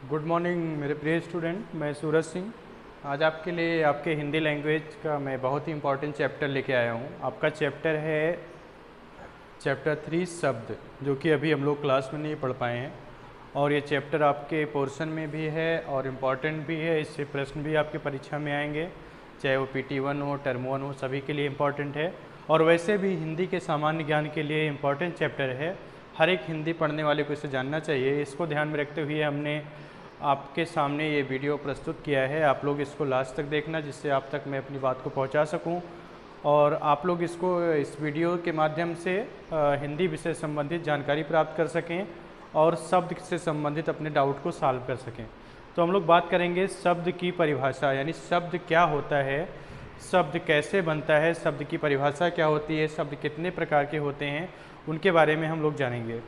Good morning मेरे प्रिय student, मैं सूरज सिंह। आज आपके लिए आपके हिंदी लैंग्वेज का मैं बहुत ही इम्पोर्टेंट चैप्टर लेके आया हूँ। आपका चैप्टर है चैप्टर 3 शब्द, जो कि अभी हम लोग क्लास में नहीं पढ़ पाए हैं। और ये चैप्टर आपके पोर्शन में भी है और इम्पॉर्टेंट भी है। इससे प्रश्न भी आपके परीक्षा में आएंगे, चाहे वो PT1 हो, टर्म 1 हो, सभी के लिए इम्पॉर्टेंट है। और वैसे भी हिंदी के सामान्य ज्ञान के लिए इम्पॉर्टेंट चैप्टर है। हर एक हिंदी पढ़ने वाले को इसे जानना चाहिए। इसको ध्यान में रखते हुए हमने आपके सामने ये वीडियो प्रस्तुत किया है। आप लोग इसको लास्ट तक देखना, जिससे आप तक मैं अपनी बात को पहुंचा सकूं और आप लोग इसको इस वीडियो के माध्यम से हिंदी विषय संबंधित जानकारी प्राप्त कर सकें और शब्द से संबंधित अपने डाउट को सॉल्व कर सकें। तो हम लोग बात करेंगे शब्द की परिभाषा, यानी शब्द क्या होता है, शब्द कैसे बनता है, शब्द की परिभाषा क्या होती है, शब्द कितने प्रकार के होते हैं, उनके बारे में हम लोग जानेंगे।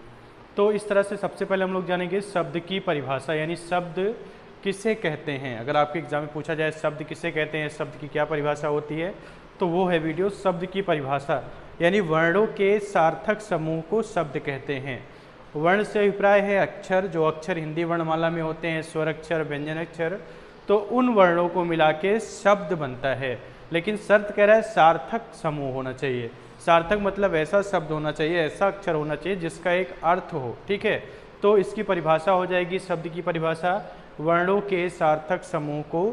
तो इस तरह से सबसे पहले हम लोग जानेंगे शब्द की परिभाषा, यानी शब्द किसे कहते हैं। अगर आपके एग्जाम में पूछा जाए शब्द किसे कहते हैं, शब्द की क्या परिभाषा होती है, तो वो है वीडियो शब्द की परिभाषा। यानी वर्णों के सार्थक समूह को शब्द कहते हैं। वर्ण से अभिप्राय है अक्षर, जो अक्षर हिंदी वर्णमाला में होते हैं, स्वर अक्षर, व्यंजन अक्षर, तो उन वर्णों को मिला के शब्द बनता है। लेकिन शर्त कह रहा है सार्थक समूह होना चाहिए। सार्थक मतलब ऐसा शब्द होना चाहिए, ऐसा अक्षर होना चाहिए जिसका एक अर्थ हो। ठीक है, तो इसकी परिभाषा हो जाएगी, शब्द की परिभाषा, वर्णों के सार्थक समूह को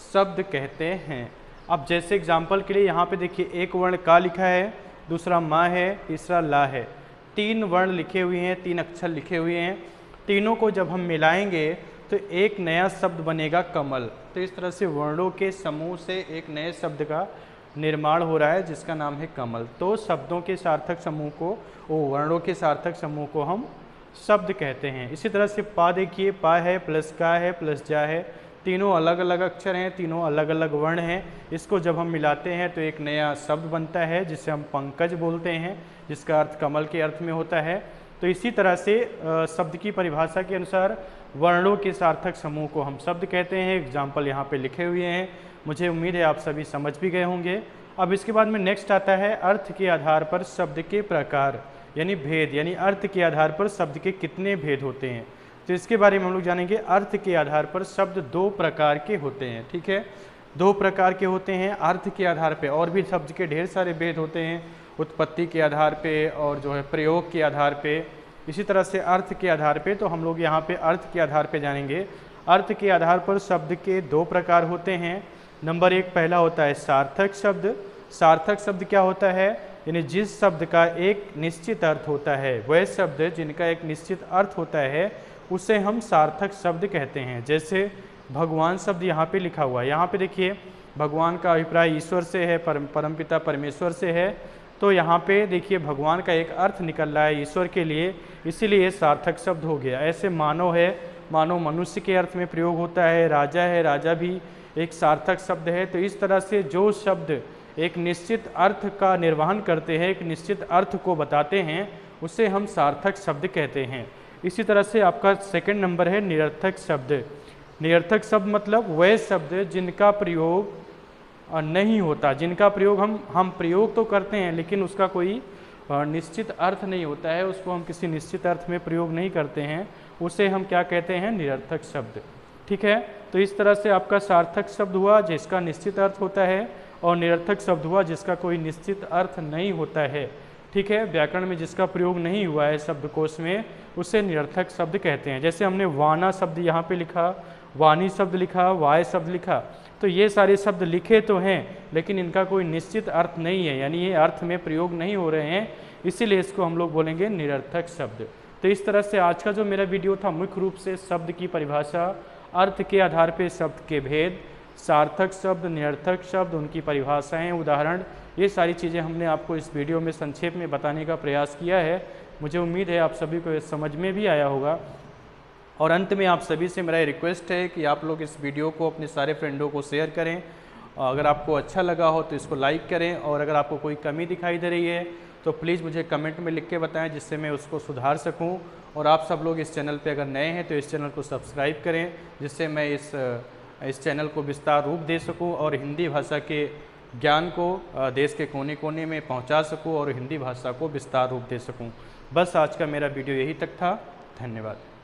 शब्द कहते हैं। अब जैसे एग्जाम्पल के लिए यहाँ पे देखिए, एक वर्ण का लिखा है, दूसरा मा है, तीसरा ला है। 3 वर्ण लिखे हुए हैं, 3 अक्षर लिखे हुए हैं। तीनों को जब हम मिलाएंगे तो एक नया शब्द बनेगा कमल। तो इस तरह से वर्णों के समूह से एक नए शब्द का निर्माण हो रहा है, जिसका नाम है कमल। तो शब्दों के सार्थक समूह को, वर्णों के सार्थक समूह को हम शब्द कहते हैं। इसी तरह से पा देखिए, पा है, प्लस का है, प्लस जा है, तीनों अलग अलग अक्षर हैं, तीनों अलग अलग वर्ण हैं। इसको जब हम मिलाते हैं तो एक नया शब्द बनता है, जिसे हम पंकज बोलते हैं, जिसका अर्थ कमल के अर्थ में होता है। तो इसी तरह से शब्द की परिभाषा के अनुसार वर्णों के सार्थक समूह को हम शब्द कहते हैं। एग्जाम्पल यहाँ पे लिखे हुए हैं, मुझे उम्मीद है आप सभी समझ भी गए होंगे। अब इसके बाद में नेक्स्ट आता है अर्थ के आधार पर शब्द के प्रकार, यानी भेद, यानी अर्थ के आधार पर शब्द के कितने भेद होते हैं। तो इसके बारे में हम लोग जानेंगे। अर्थ के आधार पर शब्द 2 प्रकार के होते हैं। ठीक है, 2 प्रकार के होते हैं अर्थ के आधार पे। और भी शब्द के ढेर सारे भेद होते हैं, उत्पत्ति के आधार पे और जो है प्रयोग के आधार पे। इसी तरह से अर्थ के आधार पे, तो हम लोग यहाँ पे अर्थ के आधार पे जानेंगे। अर्थ के आधार पर शब्द के 2 प्रकार होते हैं। नंबर 1 पहला होता है सार्थक शब्द। सार्थक शब्द क्या होता है, यानी जिस शब्द का एक निश्चित अर्थ होता है, वह शब्द जिनका एक निश्चित अर्थ होता है उसे हम सार्थक शब्द कहते हैं। जैसे भगवान शब्द यहाँ पे लिखा हुआ है, यहाँ पे देखिए भगवान का अभिप्राय ईश्वर से है, परमपिता परमेश्वर से है। तो यहाँ पे देखिए भगवान का एक अर्थ निकल रहा है ईश्वर के लिए, इसीलिए ये सार्थक शब्द हो गया। ऐसे मानव है, मानव मनुष्य के अर्थ में प्रयोग होता है। राजा है, राजा भी एक सार्थक शब्द है। तो इस तरह से जो शब्द एक निश्चित अर्थ का निर्वहन करते हैं, एक निश्चित अर्थ को बताते हैं, उसे हम सार्थक शब्द कहते हैं। इसी तरह से आपका सेकंड नंबर है निरर्थक शब्द। निरर्थक शब्द मतलब वह शब्द जिनका प्रयोग नहीं होता, जिनका प्रयोग हम प्रयोग तो करते हैं लेकिन उसका कोई निश्चित अर्थ नहीं होता है, उसको हम किसी निश्चित अर्थ में प्रयोग नहीं करते हैं, उसे हम क्या कहते हैं, निरर्थक शब्द। ठीक है, तो इस तरह से आपका सार्थक शब्द हुआ जिसका निश्चित अर्थ होता है, और निरर्थक शब्द हुआ जिसका कोई निश्चित अर्थ नहीं होता है। ठीक है, व्याकरण में जिसका प्रयोग नहीं हुआ है शब्दकोश में, उसे निरर्थक शब्द कहते हैं। जैसे हमने वाना शब्द यहाँ पे लिखा, वाणी शब्द लिखा, वाय शब्द लिखा, तो ये सारे शब्द लिखे तो हैं लेकिन इनका कोई निश्चित अर्थ नहीं है, यानी ये अर्थ में प्रयोग नहीं हो रहे हैं, इसीलिए इसको हम लोग बोलेंगे निरर्थक शब्द। तो इस तरह से आज का जो मेरा वीडियो था, मुख्य रूप से शब्द की परिभाषा, अर्थ के आधार पर शब्द के भेद, सार्थक शब्द, निरर्थक शब्द, उनकी परिभाषाएं, उदाहरण, ये सारी चीज़ें हमने आपको इस वीडियो में संक्षेप में बताने का प्रयास किया है। मुझे उम्मीद है आप सभी को ये समझ में भी आया होगा। और अंत में आप सभी से मेरा रिक्वेस्ट है कि आप लोग इस वीडियो को अपने सारे फ्रेंडों को शेयर करें। अगर आपको अच्छा लगा हो तो इसको लाइक करें, और अगर आपको कोई कमी दिखाई दे रही है तो प्लीज़ मुझे कमेंट में लिख के बताएं, जिससे मैं उसको सुधार सकूं। और आप सब लोग इस चैनल पे अगर नए हैं तो इस चैनल को सब्सक्राइब करें, जिससे मैं इस चैनल को विस्तार रूप दे सकूं और हिंदी भाषा के ज्ञान को देश के कोने कोने में पहुंचा सकूं और हिंदी भाषा को विस्तार रूप दे सकूं। बस आज का मेरा वीडियो यही तक था। धन्यवाद।